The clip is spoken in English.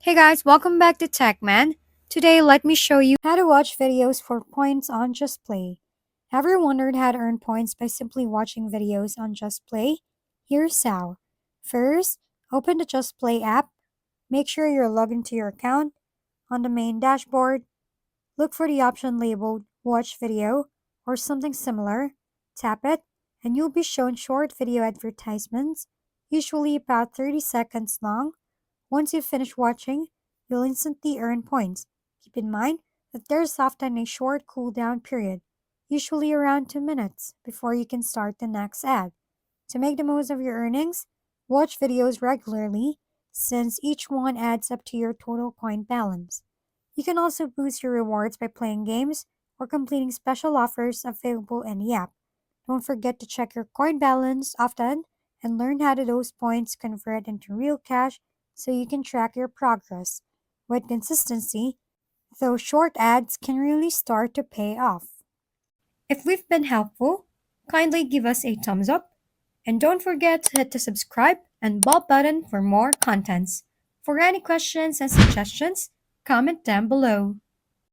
Hey guys, welcome back to TechMan. Today, let me show you how to watch videos for points on JustPlay. Ever wondered how to earn points by simply watching videos on JustPlay? Here's how. First, open the JustPlay app. Make sure you're logged into your account. On the main dashboard, look for the option labeled Watch Video or something similar. Tap it, and you'll be shown short video advertisements, usually about 30 seconds long. Once you finish watching, you'll instantly earn points. Keep in mind that there's often a short cooldown period, usually around 2 minutes, before you can start the next ad. To make the most of your earnings, watch videos regularly, since each one adds up to your total point balance. You can also boost your rewards by playing games or completing special offers available in the app. Don't forget to check your coin balance often and learn how to those points convert into real cash so you can track your progress. With consistency, those short ads can really start to pay off. If we've been helpful, kindly give us a thumbs up and don't forget to hit the subscribe and bell button for more contents. For any questions and suggestions, comment down below.